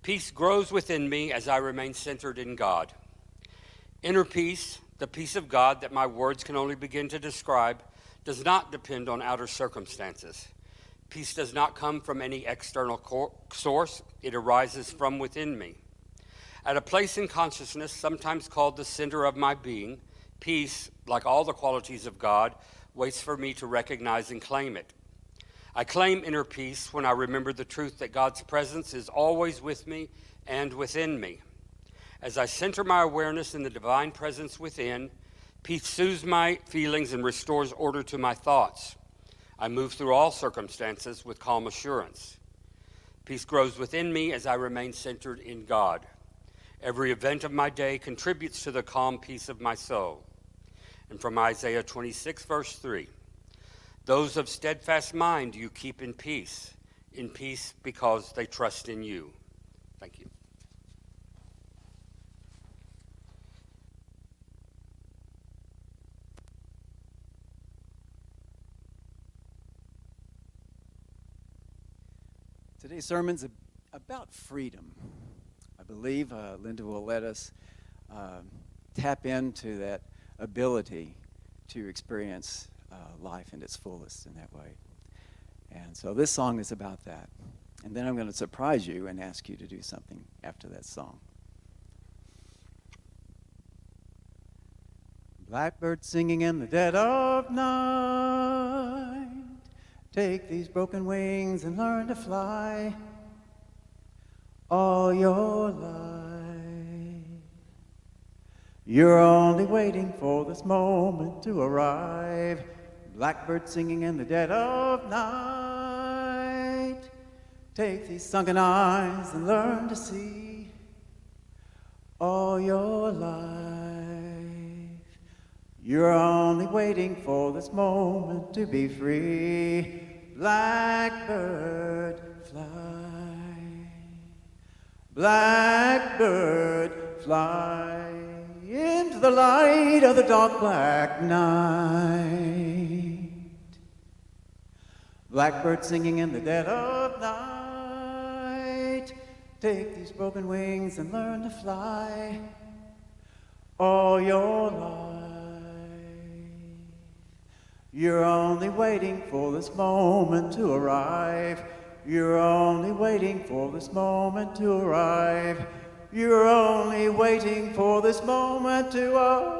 Peace grows within me as I remain centered in God. Inner peace, the peace of God that my words can only begin to describe, does not depend on outer circumstances. Peace does not come from any external source. It arises from within me. At a place in consciousness, sometimes called the center of my being, peace, like all the qualities of God, waits for me to recognize and claim it. I claim inner peace when I remember the truth that God's presence is always with me and within me. As I center my awareness in the divine presence within, peace soothes my feelings and restores order to my thoughts. I move through all circumstances with calm assurance. Peace grows within me as I remain centered in God. Every event of my day contributes to the calm peace of my soul. And from Isaiah 26, verse 3, those of steadfast mind you keep in peace because they trust in you. Thank you. Today's sermon's about freedom. I believe Linda will let us tap into that ability to experience life in its fullest in that way. And so this song is about that. And then I'm going to surprise you and ask you to do something after that song. Blackbird singing in the dead of night. Take these broken wings and learn to fly all your life. You're only waiting for this moment to arrive. Blackbird singing in the dead of night. Take these sunken eyes and learn to see all your life. You're only waiting for this moment to be free. Blackbird, fly. Blackbird, fly into the light of the dark black night. Blackbird singing in the dead of night. Take these broken wings and learn to fly all your life. You're only waiting for this moment to arrive. You're only waiting for this moment to arrive. You're only waiting for this moment to arrive.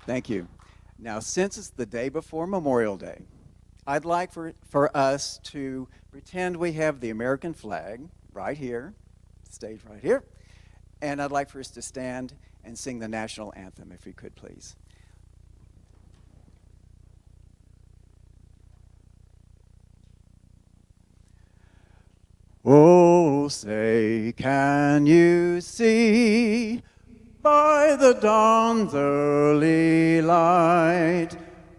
Thank you. Now, since it's the day before Memorial Day, I'd like for us to pretend we have the American flag right here, stage right here, and I'd like for us to stand and sing the national anthem, if we could, please. Oh, say, can you see by the dawn's early light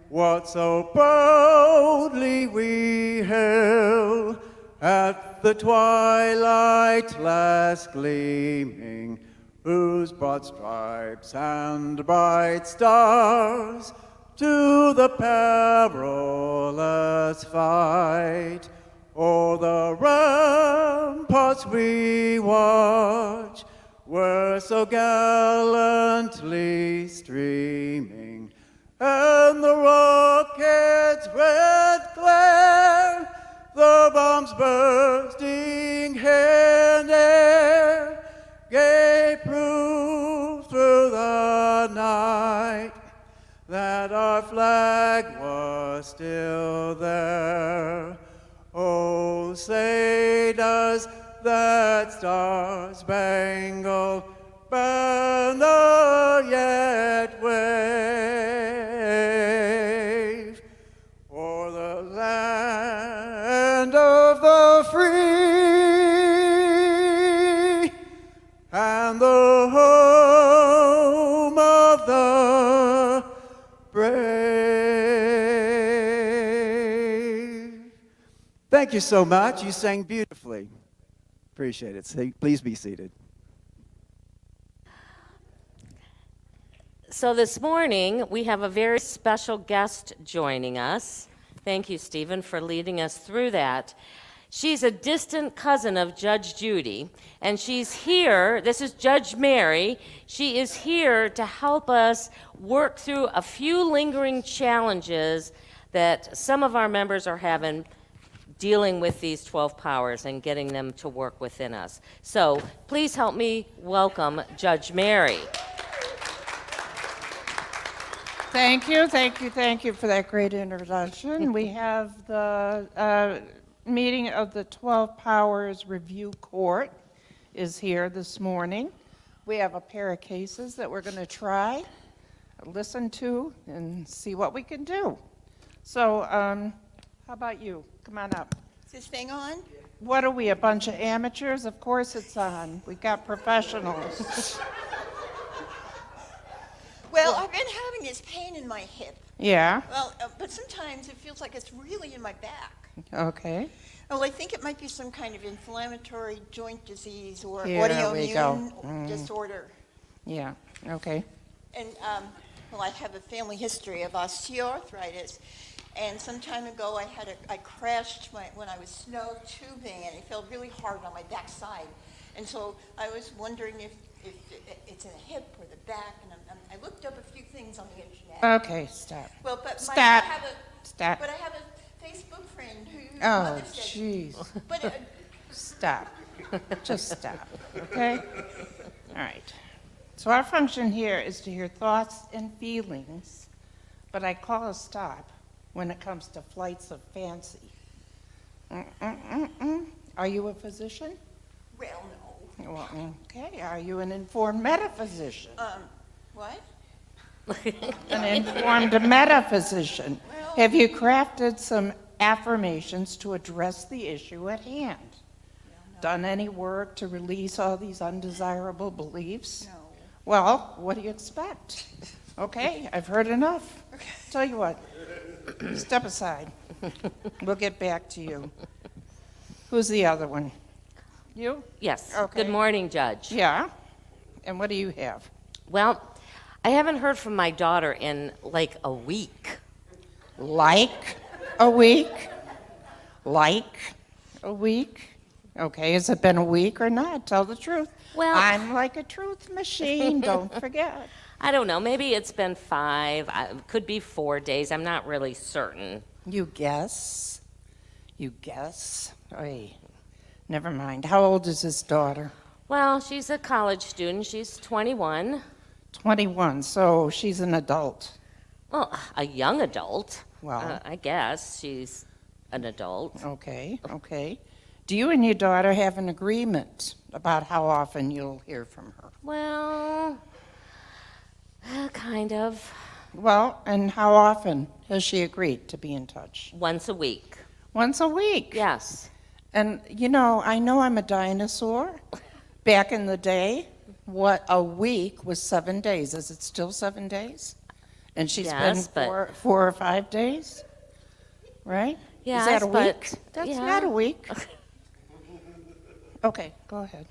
what so proudly we hailed at the twilight last gleaming, whose broad stripes and bright stars to the perilous fight o'er the ramparts we watch were so gallantly streaming, and the rocket's red glare, the bombs bursting here and there, gave proof through the night that our flag was still there. Oh, say does that star-spangled banner yet wave o'er the land of the free and the home of the brave? Thank you. you so much. You sang beautifully. Appreciate it. Please be seated. So this morning, we have a very special guest joining us. Thank you, Stephen, for leading us through that. She's a distant cousin of Judge Judy, and she's here. This is Judge Mary. She is here to help us work through a few lingering challenges that some of our members are having dealing with these 12 powers and getting them to work within us. So please help me welcome Judge Mary. Thank you for that great introduction. We have the meeting of the 12 Powers Review Court is here this morning. We have a pair of cases that we're going to try, listen to, and see what we can do. So, how about you? Come on up. Is this thing on? What are we, a bunch of amateurs? Of course it's on. We've got professionals. Well, I've been having this pain in my hip. Yeah, Well, but sometimes it feels like it's really in my back. okay. Well, I think it might be some kind of inflammatory joint disease or Here we go. autoimmune disorder. Yeah, okay. And, well, I have a family history of osteoarthritis. And some time ago, I crashed when I was snow tubing, and it felt really hard on my backside. And so I was wondering if it's in the hip or the back, and I looked up a few things on the internet. Okay, stop. Well, but Stop. I have Stop. But I have a Facebook friend who Oh, mother said- jeez. But Stop. Just stop, okay? All right. So our function here is to hear thoughts and feelings, but I call a stop when it comes to flights of fancy. Are you a physician? well, no. Well, okay. Are you an informed metaphysician? What? An informed metaphysician. Well- Have you crafted some affirmations to address the issue at hand? Done any work to release all these undesirable beliefs? No. Well, what do you expect? Okay, I've heard enough. Tell you what, step aside. We'll get back to you. Who's the other one? You? Yes. Okay. Good morning, Judge. Yeah. And what do you have? Well, I haven't heard from my daughter in like a week. Like a week? Like a week? Okay, has it been a week or not? Tell the truth. Well- I'm like a truth machine, don't forget. I don't know. Maybe it's been 5. Could be 4 days. I'm not really certain. You guess? You guess? Oy. Never mind. How old is his daughter? Well, she's a college student. She's 21. 21, so she's an adult. Well, a young adult. Well. I guess she's an adult. Okay, okay. Do you and your daughter have an agreement about how often you'll hear from her? Well, kind of. Well, and how often has she agreed to be in touch? Once a week. Once a week? Yes. And, you know I'm a dinosaur. Back in the day, what a week was 7 days. Is it still 7 days? And she's Yes, been but- 4 or 5 days? Right? Yes, Is that a but- week? That's yeah. not a week. Okay, go ahead.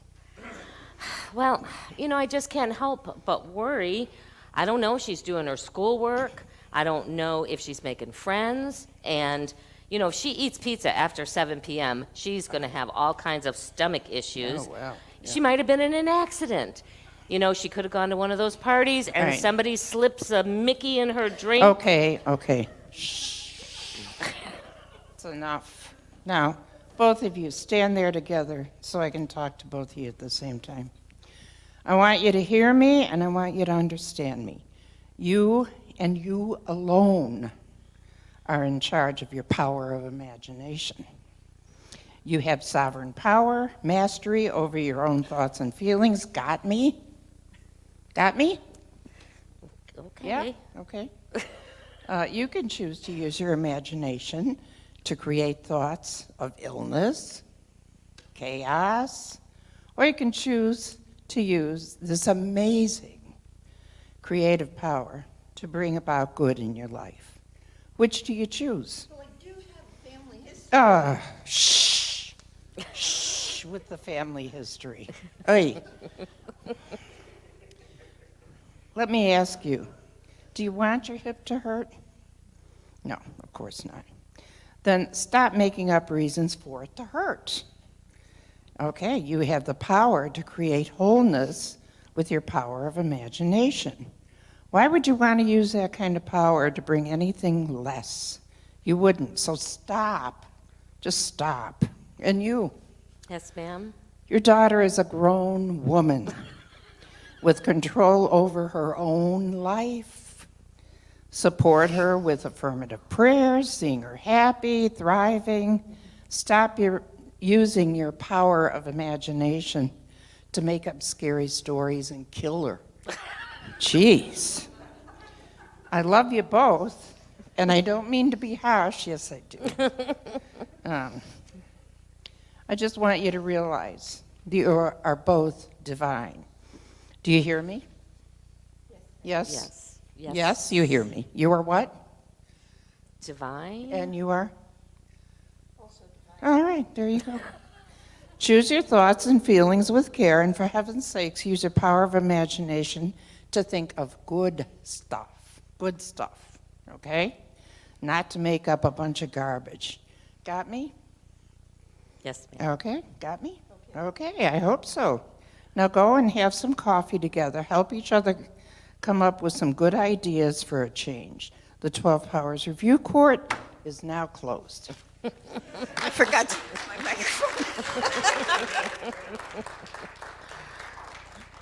Well, I just can't help but worry. I don't know if she's doing her schoolwork. I don't know if she's making friends. And, if she eats pizza after 7 p.m., she's going to have all kinds of stomach issues. Oh, wow. She might have been in an accident. She could have gone to one of those parties and Right. somebody slips a Mickey in her drink. Okay. Shh. It's enough. Now, both of you stand there together so I can talk to both of you at the same time. I want you to hear me and I want you to understand me. You and you alone are in charge of your power of imagination. You have sovereign power, mastery over your own thoughts and feelings. Got me? Got me? Okay. Yeah, okay. You can choose to use your imagination to create thoughts of illness, chaos, or you can choose to use this amazing creative power to bring about good in your life. Which do you choose? Well, I do have a family history. Shh. Shh with the family history. Hey. Let me ask you, do you want your hip to hurt? No, of course not. Then stop making up reasons for it to hurt. Okay, you have the power to create wholeness with your power of imagination. Why would you want to use that kind of power to bring anything less? You wouldn't, so stop. Just stop. And you, Yes, ma'am. your daughter is a grown woman with control over her own life. Support her with affirmative prayers, seeing her happy, thriving. Stop using your power of imagination to make up scary stories and kill her. Jeez. I love you both, and I don't mean to be harsh. Yes, I do. I just want you to realize you are both divine. Do you hear me? Yes? Yes. Yes. Yes, you hear me. You are what? Divine. And you are? Also divine. All right, there you go. Choose your thoughts and feelings with care, and for heaven's sakes, use your power of imagination to think of good stuff. Good stuff, okay? Not to make up a bunch of garbage. Got me? Yes, ma'am. Okay, got me? Okay, I hope so. Now go and have some coffee together. Help each other come up with some good ideas for a change. The 12 Powers Review Court is now closed. I forgot to use my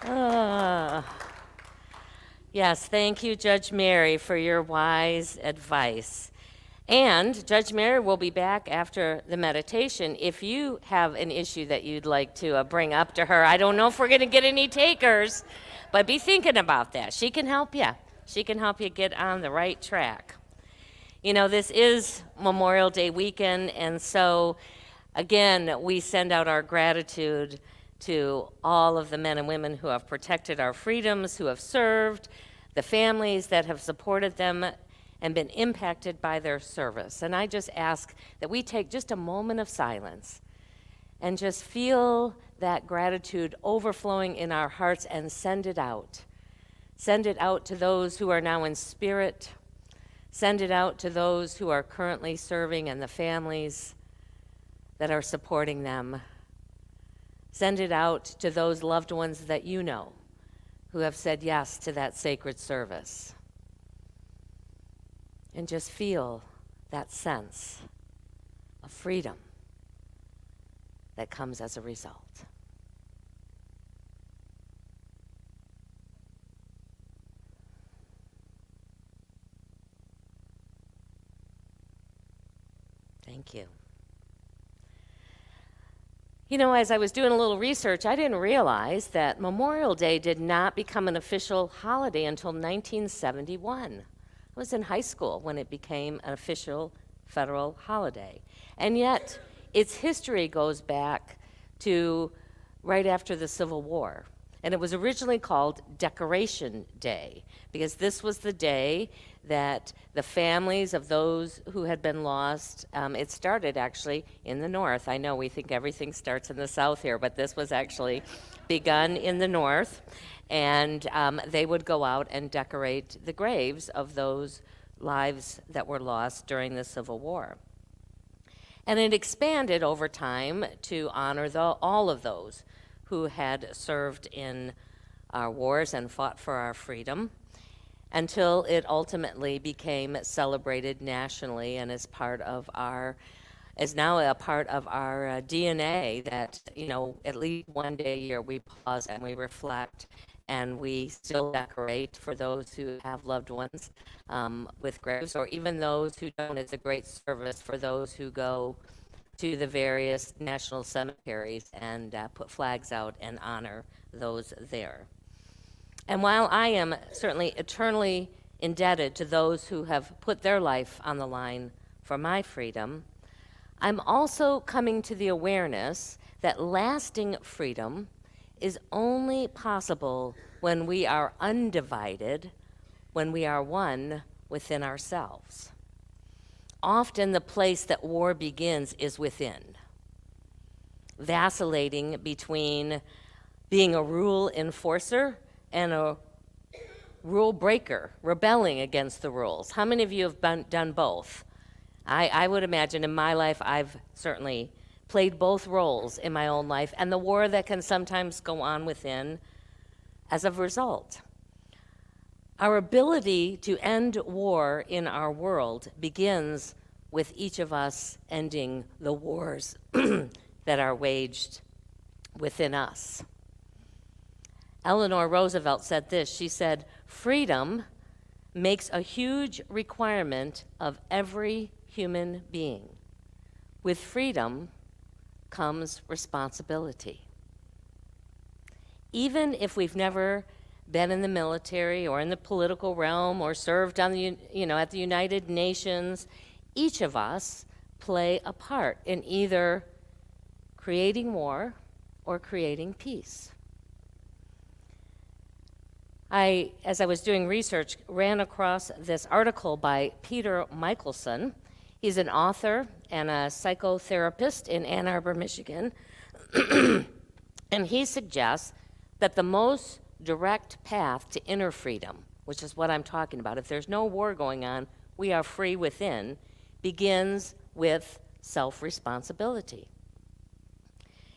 microphone. Yes, thank you, Judge Mary, for your wise advice. And Judge Mary will be back after the meditation if you have an issue that you'd like to bring up to her. I don't know if we're going to get any takers, but be thinking about that. She can help you. She can help you get on the right track. You know, this is Memorial Day weekend, and so, again, we send out our gratitude to all of the men and women who have protected our freedoms, who have served, the families that have supported them and been impacted by their service. And I just ask that we take just a moment of silence and just feel that gratitude overflowing in our hearts and send it out. Send it out to those who are now in spirit. Send it out to those who are currently serving and the families that are supporting them. Send it out to those loved ones that you know who have said yes to that sacred service. And just feel that sense of freedom that comes as a result. Thank you. You know, as I was doing a little research, I didn't realize that Memorial Day did not become an official holiday until 1971. I was in high school when it became an official federal holiday. And yet, its history goes back to right after the Civil War. And it was originally called Decoration Day, because this was the day that the families of those who had been lost, it started actually in the North. I know we think everything starts in the South here, but this was actually begun in the North. And they would go out and decorate the graves of those lives that were lost during the Civil War. And it expanded over time to honor all of those who had served in our wars and fought for our freedom, until it ultimately became celebrated nationally and is now a part of our DNA, that, you know, at least one day a year we pause and we reflect and we still decorate for those who have loved ones with graves, or even those who don't. It's a great service for those who go to the various national cemeteries and put flags out and honor those there. And while I am certainly eternally indebted to those who have put their life on the line for my freedom, I'm also coming to the awareness that lasting freedom is only possible when we are undivided, when we are one within ourselves. often the place that war begins is within, vacillating between being a rule enforcer and a rule breaker, rebelling against the rules. How many of you have done both? I would imagine in my life I've certainly played both roles in my own life, and the war that can sometimes go on within as a result. Our ability to end war in our world begins with each of us ending the wars that are waged within us. Eleanor Roosevelt said this. She said, "Freedom makes a huge requirement of every human being. With freedom comes responsibility." Even if we've never been in the military or in the political realm or served on the, at the United Nations, each of us play a part in either creating war or creating peace. As I was doing research, ran across this article by Peter Michelson. He's an author and a psychotherapist in Ann Arbor, Michigan. And he suggests that the most direct path to inner freedom, which is what I'm talking about, if there's no war going on, we are free within, begins with self-responsibility.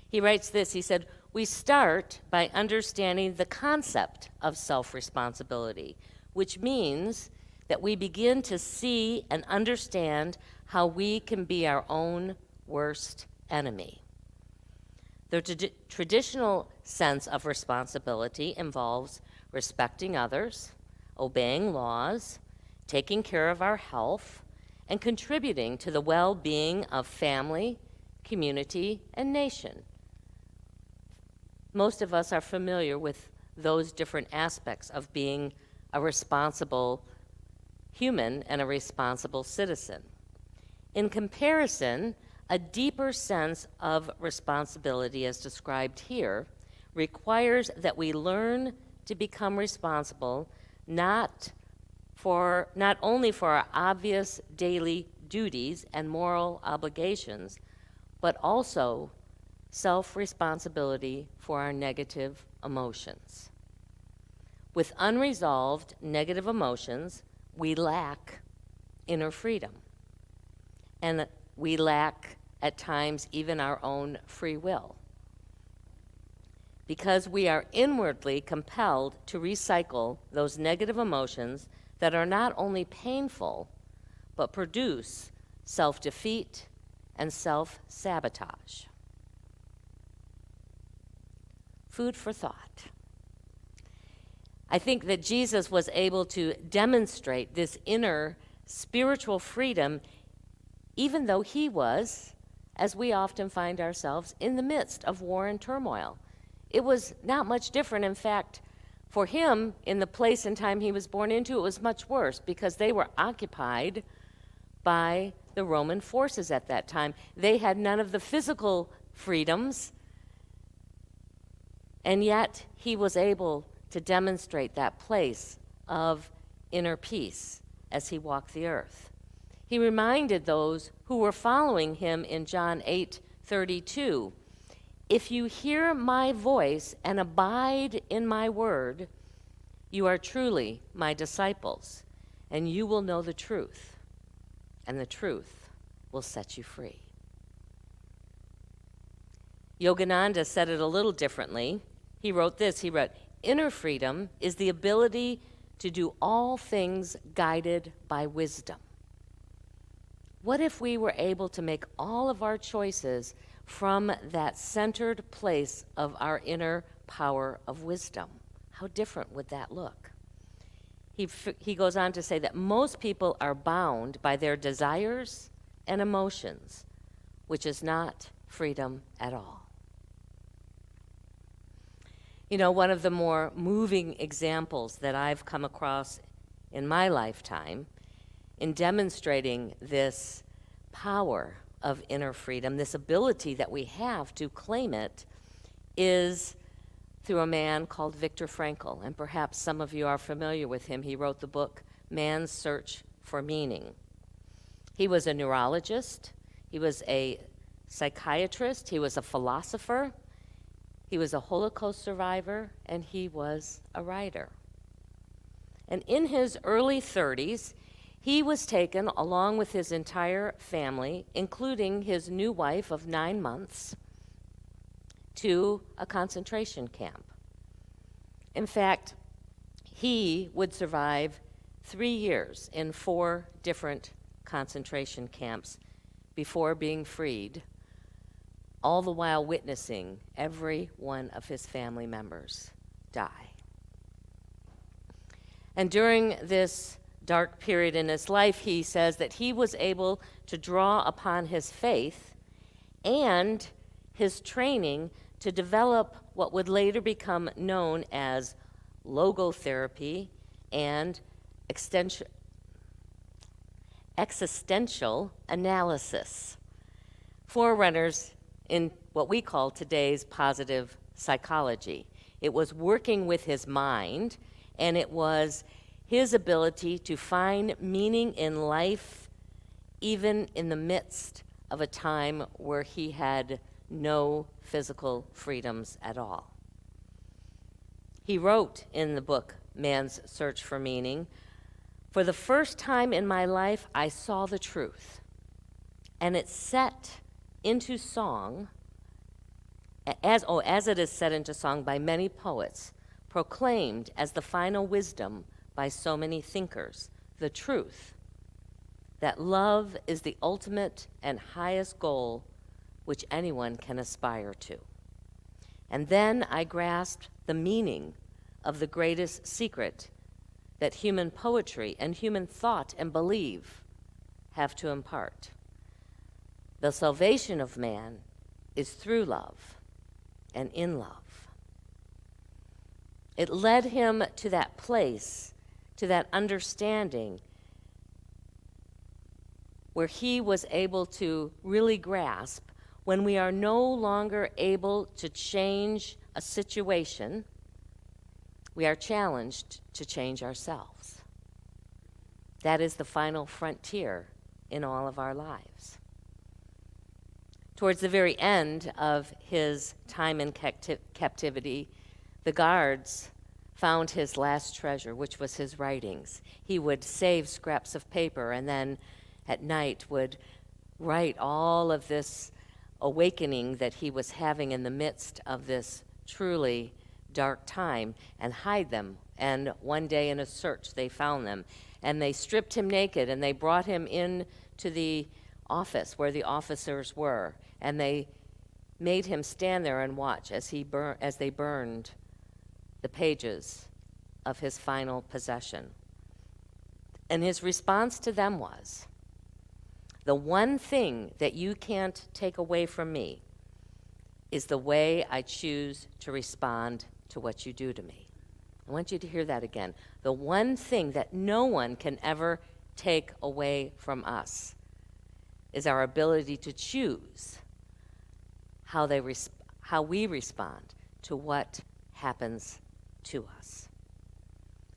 He writes this, he said, "We start by understanding the concept of self-responsibility, which means that we begin to see and understand how we can be our own worst enemy." The traditional sense of responsibility involves respecting others, obeying laws, taking care of our health, and contributing to the well-being of family, community, and nation. Most of us are familiar with those different aspects of being a responsible human and a responsible citizen. In comparison, a deeper sense of responsibility, as described here, requires that we learn to become responsible not only for our obvious daily duties and moral obligations, but also self-responsibility for our negative emotions. With unresolved negative emotions, we lack inner freedom, and we lack, at times, even our own free will. Because we are inwardly compelled to recycle those negative emotions that are not only painful, but produce self-defeat and self-sabotage. Food for thought. I think that Jesus was able to demonstrate this inner spiritual freedom even though he was, as we often find ourselves, in the midst of war and turmoil. It was not much different. In fact, for him, in the place and time he was born into, it was much worse because they were occupied by the Roman forces at that time. They had none of the physical freedoms, and yet he was able to demonstrate that place of inner peace as he walked the earth. He reminded those who were following him in John 8:32, "If you hear my voice and abide in my word, you are truly my disciples, and you will know the truth, and the truth will set you free." Yogananda said it a little differently. He wrote this, he wrote, "Inner freedom is the ability to do all things guided by wisdom." What if we were able to make all of our choices from that centered place of our inner power of wisdom? How different would that look? He goes on to say that most people are bound by their desires and emotions, which is not freedom at all. You know, one of the more moving examples that I've come across in my lifetime in demonstrating this power of inner freedom, this ability that we have to claim it, is through a man called Viktor Frankl. And perhaps some of you are familiar with him. He wrote the book, Man's Search for Meaning. He was a neurologist, he was a psychiatrist, he was a philosopher, he was a Holocaust survivor, and he was a writer. And in his early 30s, he was taken along with his entire family, including his new wife of 9 months, to a concentration camp. In fact, he would survive 3 years in 4 different concentration camps before being freed, all the while witnessing every one of his family members die. And during this dark period in his life, he says that he was able to draw upon his faith and his training to develop what would later become known as logotherapy and existential analysis, forerunners in what we call today's positive psychology. It was working with his mind, and it was his ability to find meaning in life even in the midst of a time where he had no physical freedoms at all. He wrote in the book, Man's Search for Meaning, "For the first time in my life, I saw the truth, and it's set into song, as it is set into song by many poets, proclaimed as the final wisdom by so many thinkers, the truth that love is the ultimate and highest goal which anyone can aspire to. And then I grasped the meaning of the greatest secret that human poetry and human thought and belief have to impart. The salvation of man is through love and in love." It led him to that place, to that understanding where he was able to really grasp when we are no longer able to change a situation, we are challenged to change ourselves. That is the final frontier in all of our lives. Towards the very end of his time in captivity, the guards found his last treasure, which was his writings. He would save scraps of paper and then at night would write all of this awakening that he was having in the midst of this truly dark time and hide them. And one day in a search, they found them. And they stripped him naked and they brought him in to the office where the officers were. And they made him stand there and watch as they burned the pages of his final possession. And his response to them was, "The one thing that you can't take away from me is the way I choose to respond to what you do to me." I want you to hear that again. The one thing that no one can ever take away from us is our ability to choose how we respond to what happens to us.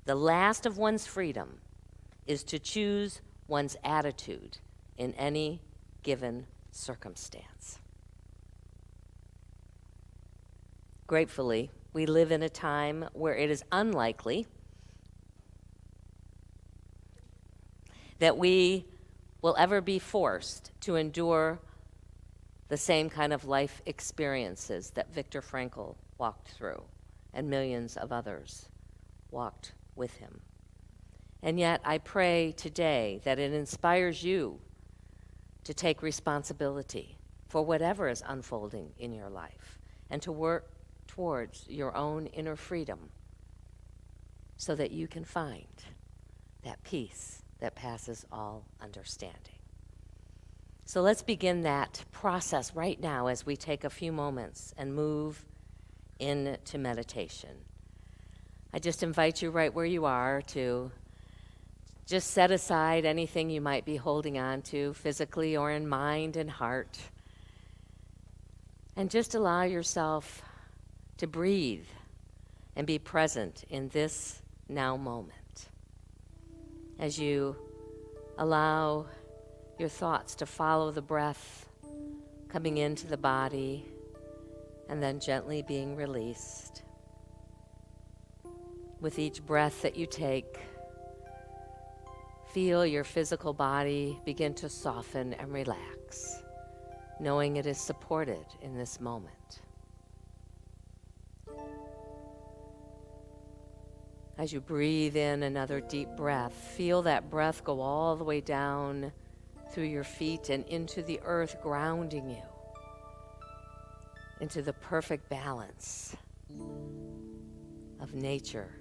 The last of one's freedom is to choose one's attitude in any given circumstance. Gratefully, we live in a time where it is unlikely that we will ever be forced to endure the same kind of life experiences that Viktor Frankl walked through and millions of others walked with him. And yet, I pray today that it inspires you to take responsibility for whatever is unfolding in your life and to work towards your own inner freedom so that you can find that peace that passes all understanding. So let's begin that process right now as we take a few moments and move into meditation. I just invite you right where you are to just set aside anything you might be holding on to physically or in mind and heart, and just allow yourself to breathe and be present in this now moment as you allow your thoughts to follow the breath coming into the body and then gently being released. With each breath that you take, feel your physical body begin to soften and relax, knowing it is supported in this moment. As you breathe in another deep breath, feel that breath go all the way down through your feet and into the earth, grounding you into the perfect balance of nature,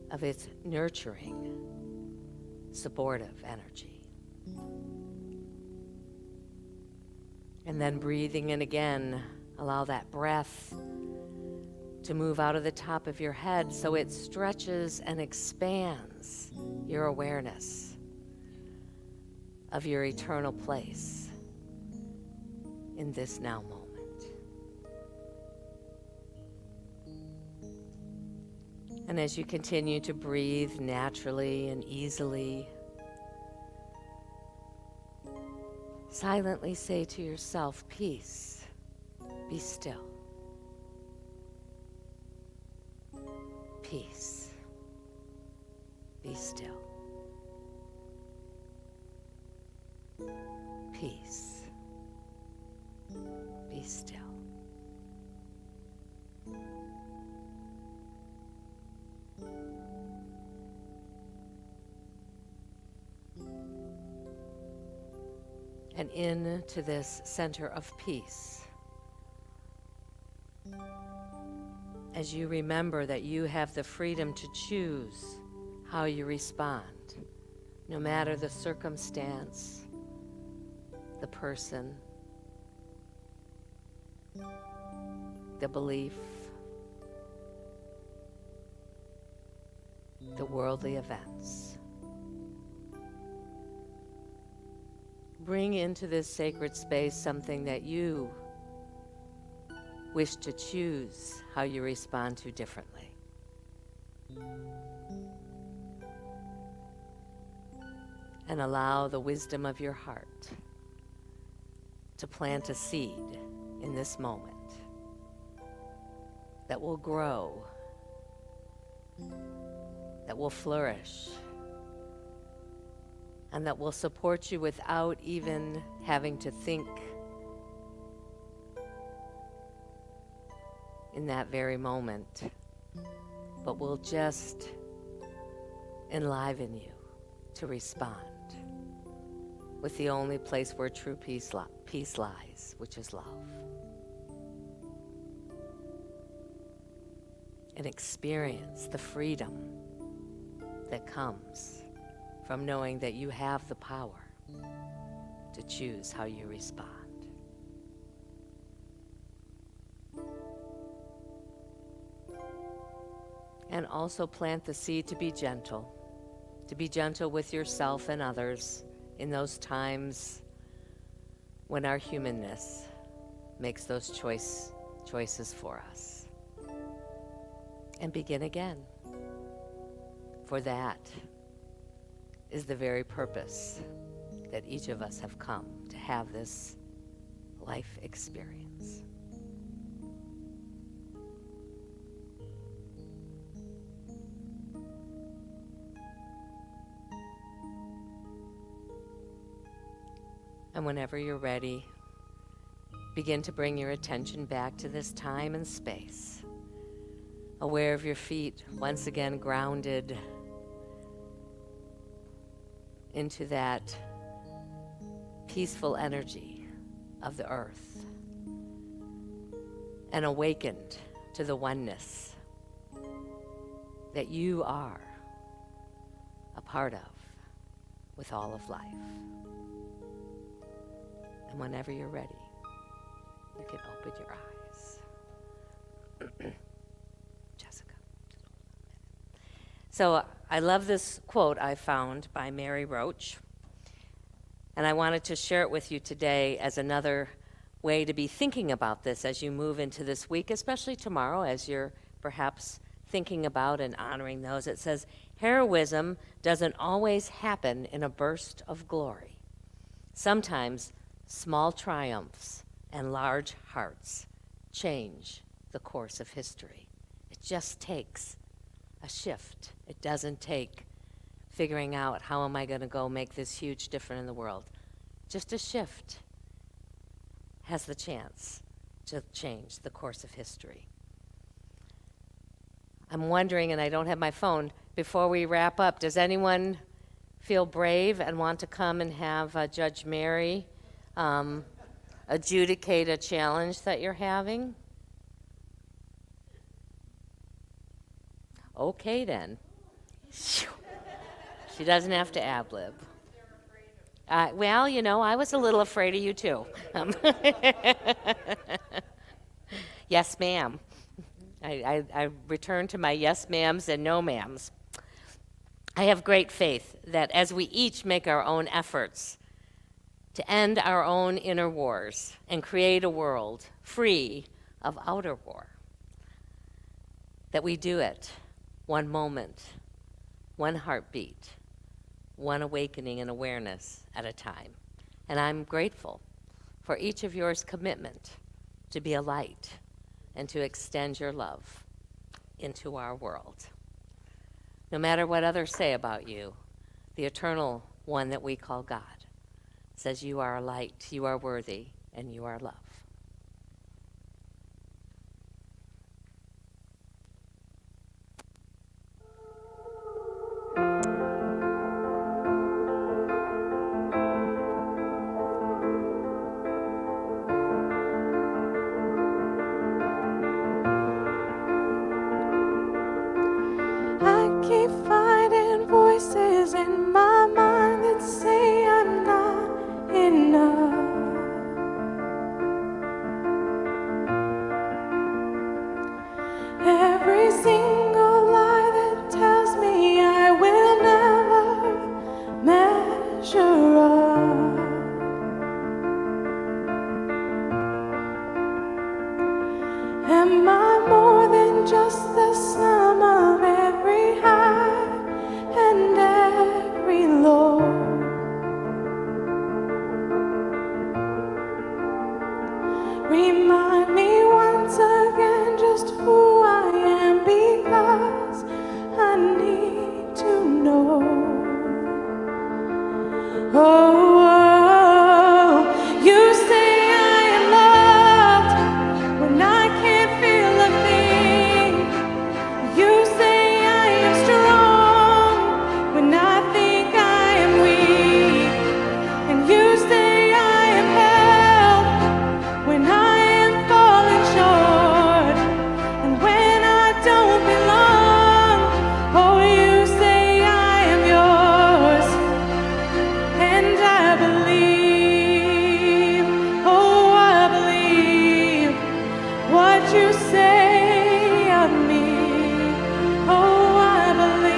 of its nurturing, supportive energy. And then breathing in again, allow that breath to move out of the top of your head so it stretches and expands your awareness of your eternal place in this now moment. And as you continue to breathe naturally and easily, silently say to yourself, peace, be still. Peace, be still. Peace, be still. And into this center of peace, as you remember that you have the freedom to choose how you respond, no matter the circumstance, the person, the belief, the worldly events. Bring into this sacred space something that you wish to choose how you respond to differently. And allow the wisdom of your heart to plant a seed in this moment that will grow, that will flourish, and that will support you without even having to think in that very moment, but will just enliven you to respond with the only place where true peace lies, which is love. And experience the freedom that comes from knowing that you have the power to choose how you respond. And also plant the seed to be gentle with yourself and others in those times when our humanness makes those choices for us. And begin again. For that is the very purpose that each of us have come to have this life experience. And whenever you're ready, begin to bring your attention back to this time and space, aware of your feet once again grounded into that peaceful energy of the earth, and awakened to the oneness that you are a part of with all of life. And whenever you're ready, you can open your eyes. Jessica. So I love this quote I found by Mary Roach, and I wanted to share it with you today as another way to be thinking about this as you move into this week, especially tomorrow as you're perhaps thinking about and honoring those. It says, Heroism doesn't always happen in a burst of glory. Sometimes small triumphs and large hearts change the course of history. It just takes a shift. It doesn't take figuring out how am I going to go make this huge difference in the world. Just a shift has the chance to change the course of history. I'm wondering, and I don't have my phone, before we wrap up, does anyone feel brave and want to come and have Judge Mary adjudicate a challenge that you're having? Okay, then. She doesn't have to ad-lib. Well, you know, I was a little afraid of you, too. Yes, ma'am. I return to my yes, ma'ams and no, ma'ams. I have great faith that as we each make our own efforts to end our own inner wars and create a world free of outer war, that we do it one moment, one heartbeat, one awakening and awareness at a time. And I'm grateful for each of yours commitment to be a light and to extend your love into our world. No matter what others say about you, the eternal one that we call God says you are a light, you are worthy, and you are love. I keep finding voices in my mind that say I'm not enough. Every single lie that tells me I will never measure up. Am I more than just the sum of every high and every low? Remind me once again just who I am, because I need to know. Oh, you say I am loved when I can't feel a thing. You say I am strong when I think I am weak. And you say I am held when I am falling short. And when I don't belong, oh, you say I am yours. And I believe, oh, I believe what you say of me. Oh, I believe.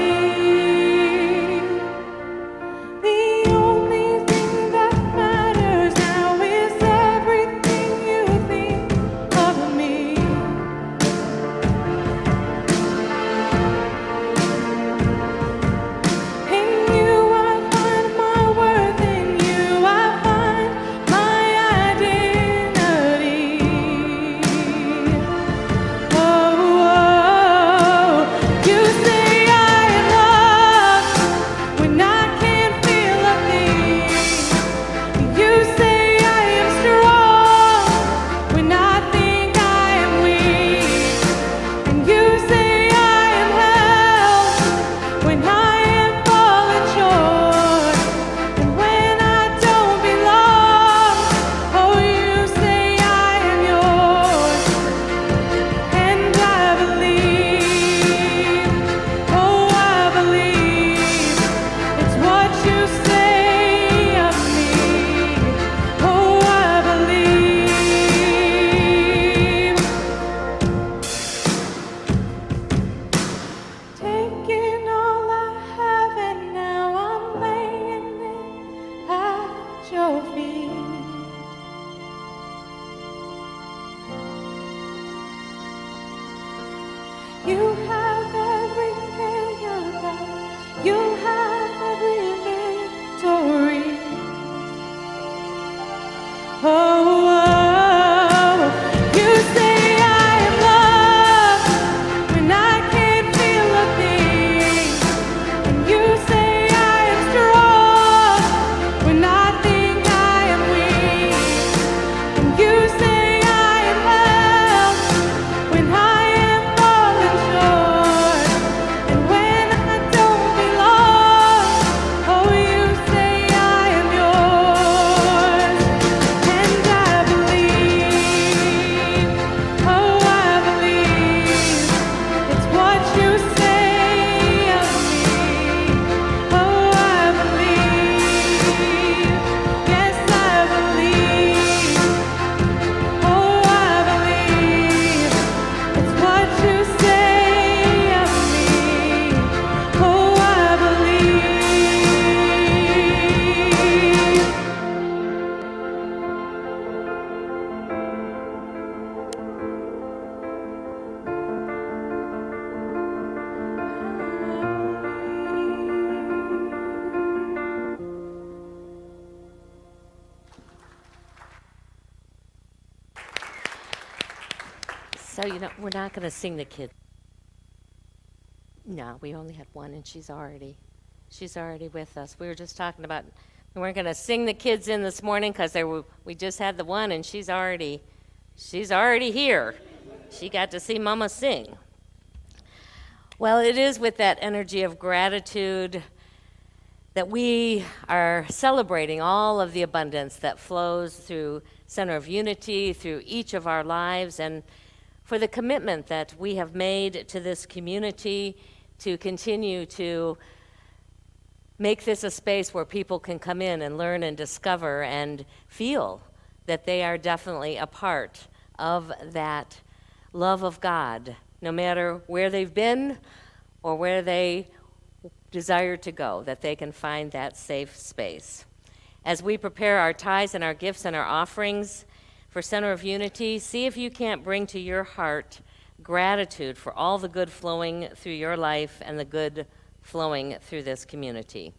The only thing that matters now is everything you think of me. In you I find my worth, in you I find my identity. Oh, you say I am loved when I can't feel a thing. You say I am strong when I think I am weak. And you say I am held when I am falling short. And when I don't belong, oh, you say I am yours. And I believe, oh, I believe it's what you say of me. Oh, I believe. Taking all I have and now I'm laying it at your feet. You have every failure that So, we're not going to sing the kids. No, we only had one, and she's already with us. We were just talking about we weren't going to sing the kids in this morning because we just had the one, and she's already here. She got to see Mama sing. Well, it is with that energy of gratitude that we are celebrating all of the abundance that flows through Center of Unity, through each of our lives, and for the commitment that we have made to this community to continue to make this a space where people can come in and learn and discover and feel that they are definitely a part of that love of God, no matter where they've been or where they desire to go, that they can find that safe space. As we prepare our tithes and our gifts and our offerings for Center of Unity, see if you can't bring to your heart gratitude for all the good flowing through your life and the good flowing through this community.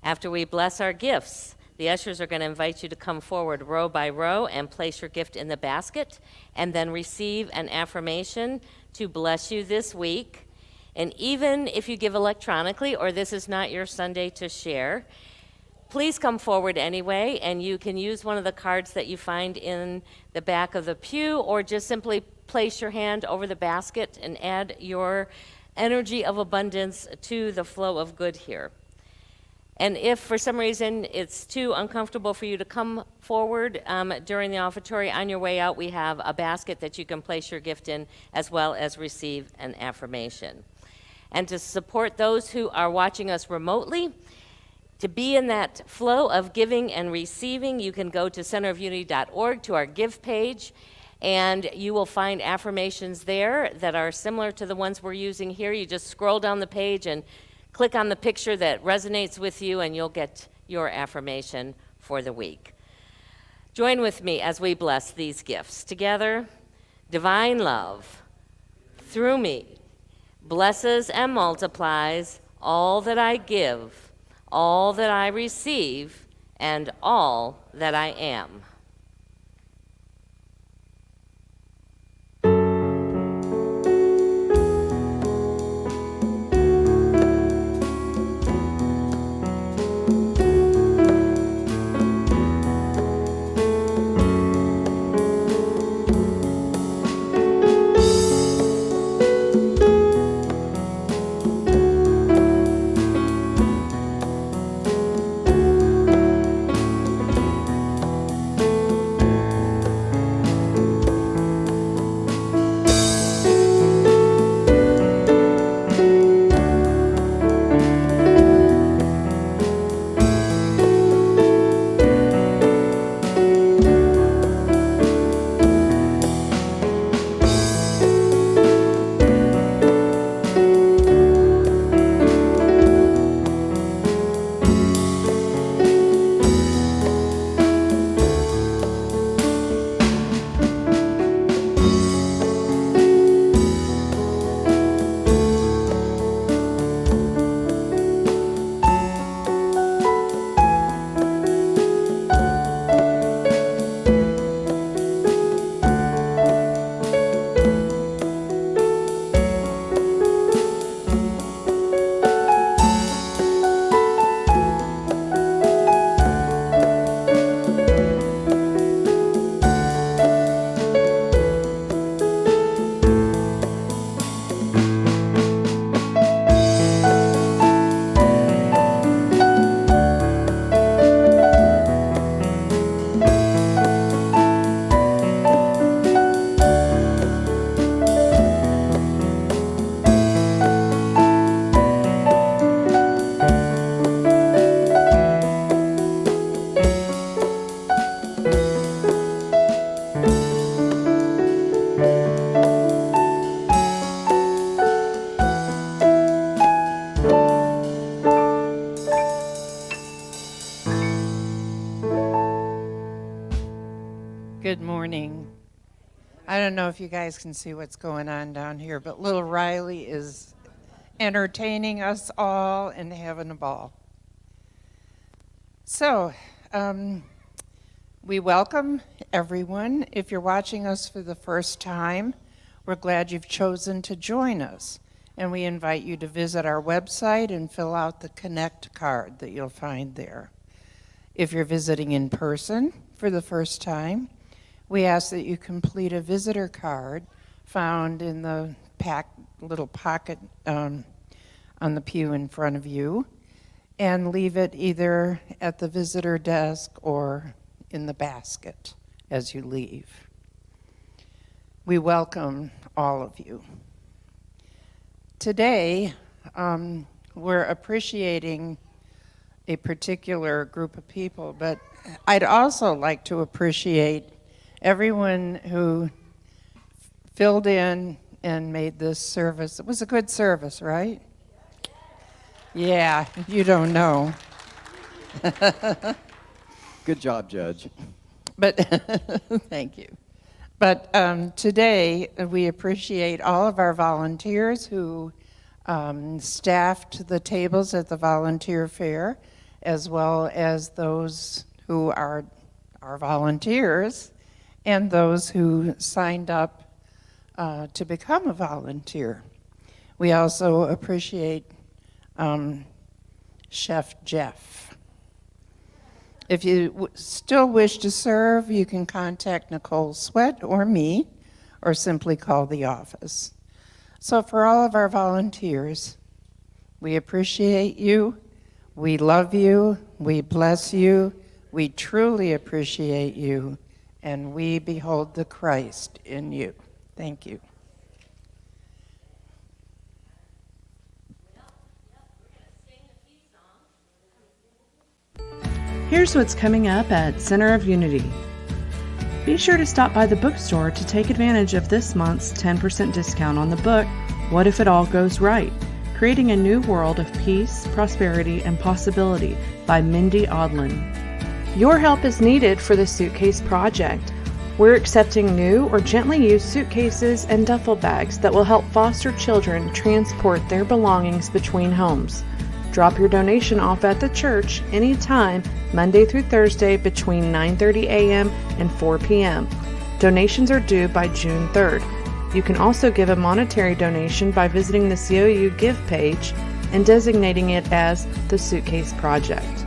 After we bless our gifts, the ushers are going to invite you to come forward row by row and place your gift in the basket, and then receive an affirmation to bless you this week. And even if you give electronically or this is not your Sunday to share, please come forward anyway, and you can use one of the cards that you find in the back of the pew, or just simply place your hand over the basket and add your energy of abundance to the flow of good here. And if for some reason it's too uncomfortable for you to come forward during the offertory, on your way out we have a basket that you can place your gift in, as well as receive an affirmation. And to support those who are watching us remotely, to be in that flow of giving and receiving, you can go to centerofunity.org to our give page, and you will find affirmations there that are similar to the ones we're using here. You just scroll down the page and click on the picture that resonates with you, and you'll get your affirmation for the week. Join with me as we bless these gifts. Together, divine love, through me, blesses and multiplies all that I give, all that I receive, and all that I am. Good morning. I don't know if you guys can see what's going on down here, but little Riley is entertaining us all and having a ball. So, we welcome everyone. If you're watching us for the first time, We're glad you've chosen to join us, and we invite you to visit our website and fill out the Connect card that you'll find there. If you're visiting in person for the first time, we ask that you complete a visitor card found in the little pocket on the pew in front of you, and leave it either at the visitor desk or in the basket as you leave. We welcome all of you. Today, we're appreciating a particular group of people, but I'd also like to appreciate everyone who filled in and made this service. It was a good service, right? Yeah, you don't know. Good job, Judge. But thank you. But today, we appreciate all of our volunteers who staffed the tables at the volunteer fair, as well as those who are our volunteers and those who signed up to become a volunteer. We also appreciate Chef Jeff. If you still wish to serve, you can contact Nicole Sweat or me, or simply call the office. So for all of our volunteers, we appreciate you, we love you, we bless you, we truly appreciate you, and we behold the Christ in you. Thank you. Here's what's coming up at Center of Unity. Be sure to stop by the bookstore to take advantage of this month's 10% discount on the book, What If It All Goes Right? Creating a New World of Peace, Prosperity, and Possibility by Mindy Odlin. Your help is needed for the Suitcase Project. We're accepting new or gently used suitcases and duffel bags that will help foster children transport their belongings between homes. Drop your donation off at the church anytime, Monday through Thursday between 9:30 a.m. and 4 p.m. Donations are due by June 3rd. You can also give a monetary donation by visiting the COU Give page and designating it as the Suitcase Project.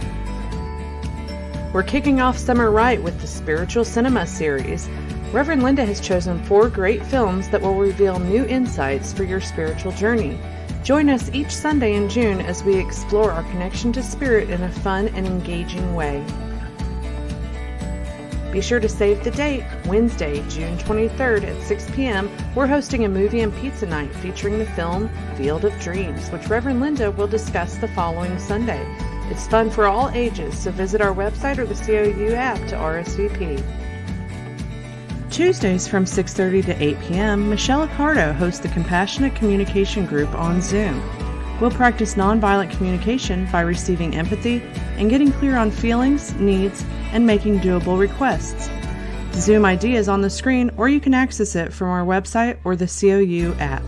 We're kicking off summer right with the Spiritual Cinema series. Reverend Linda has chosen 4 great films that will reveal new insights for your spiritual journey. Join us each Sunday in June as we explore our connection to Spirit in a fun and engaging way. Be sure to save the date. Wednesday, June 23rd at 6 p.m., we're hosting a movie and pizza night featuring the film Field of Dreams, which Reverend Linda will discuss the following Sunday. It's fun for all ages, so visit our website or the COU app to RSVP. Tuesdays from 6:30 to 8 p.m., Michelle Accardo hosts the Compassionate Communication Group on Zoom. We'll practice nonviolent communication by receiving empathy and getting clear on feelings, needs, and making doable requests. The Zoom ID is on the screen, or you can access it from our website or the COU app.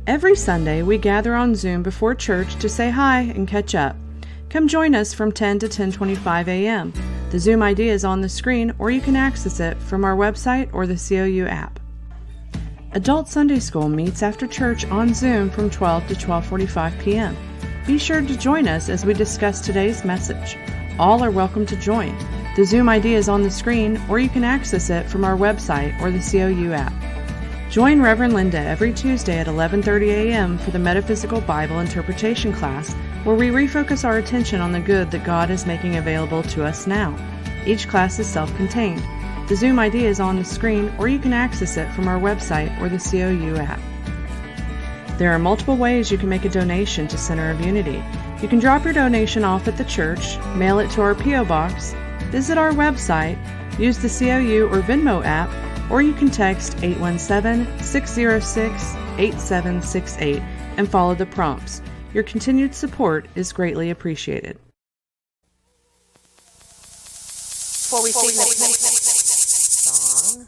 Every Sunday, we gather on Zoom before church to say hi and catch up. Come join us from 10 to 10:25 a.m. The Zoom ID is on the screen, or you can access it from our website or the COU app. Adult Sunday School meets after church on Zoom from 12 to 12:45 p.m. Be sure to join us as we discuss today's message. All are welcome to join. The Zoom ID is on the screen, or you can access it from our website or the COU app. Join Reverend Linda every Tuesday at 11:30 a.m. for the Metaphysical Bible Interpretation class, where we refocus our attention on the good that God is making available to us now. Each class is self-contained. The Zoom ID is on the screen, or you can access it from our website or the COU app. There are multiple ways you can make a donation to Center of Unity. You can drop your donation off at the church, mail it to our P.O. Box, visit our website, use the COU or Venmo app, or you can text 817-606-8768 and follow the prompts. Your continued support is greatly appreciated. Before we sing the song.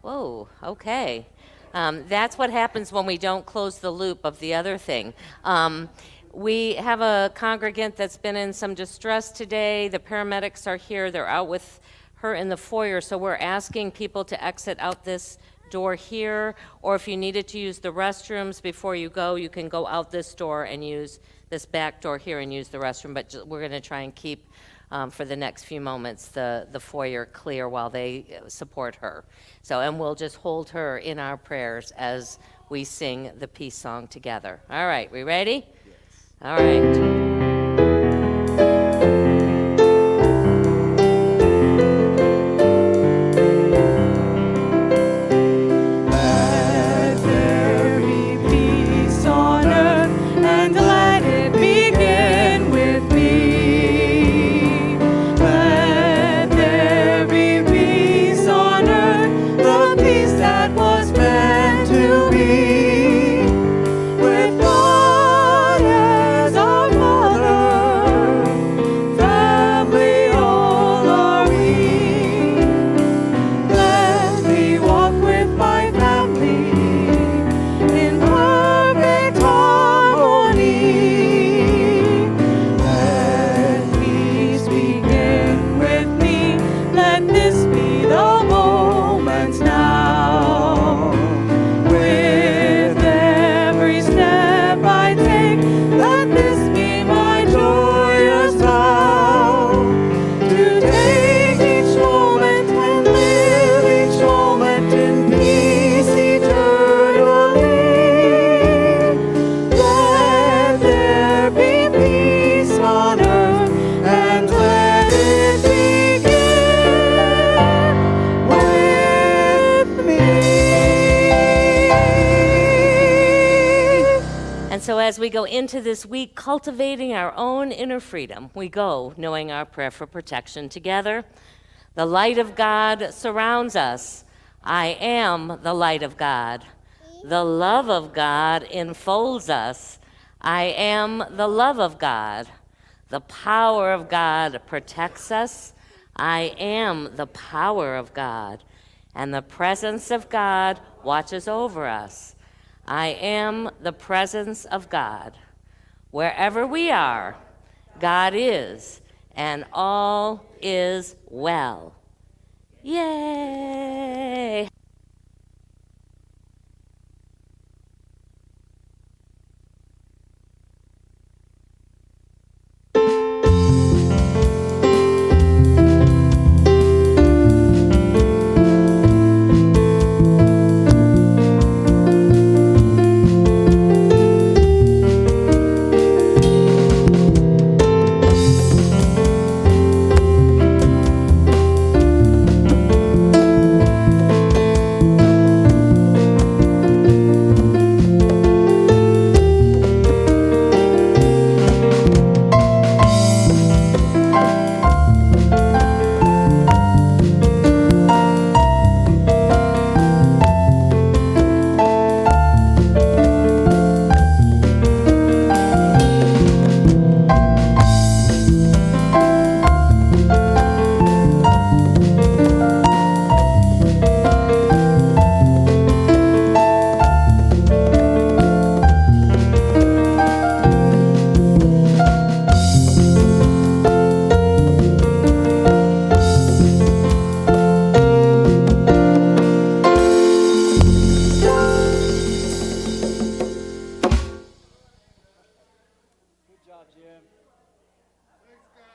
Whoa, okay. That's what happens when we don't close the loop of the other thing. We have a congregant that's been in some distress today. The paramedics are here. They're out with her in the foyer, so we're asking people to exit out this door here, or if you needed to use the restrooms before you go, you can go out this door and use this back door here and use the restroom, but we're going to try and keep, for the next few moments, the foyer clear while they support her. So, and we'll just hold her in our prayers as we sing the peace song together. All right, we ready? Yes. All right. As we go into this week cultivating our own inner freedom, we go knowing our prayer for protection together. The light of God surrounds us. I am the light of God. The love of God enfolds us. I am the love of God. The power of God protects us. I am the power of God. And the presence of God watches over us. I am the presence of God. Wherever we are, God is, and all is well. Yay! Good job, Jim. Thanks, guys.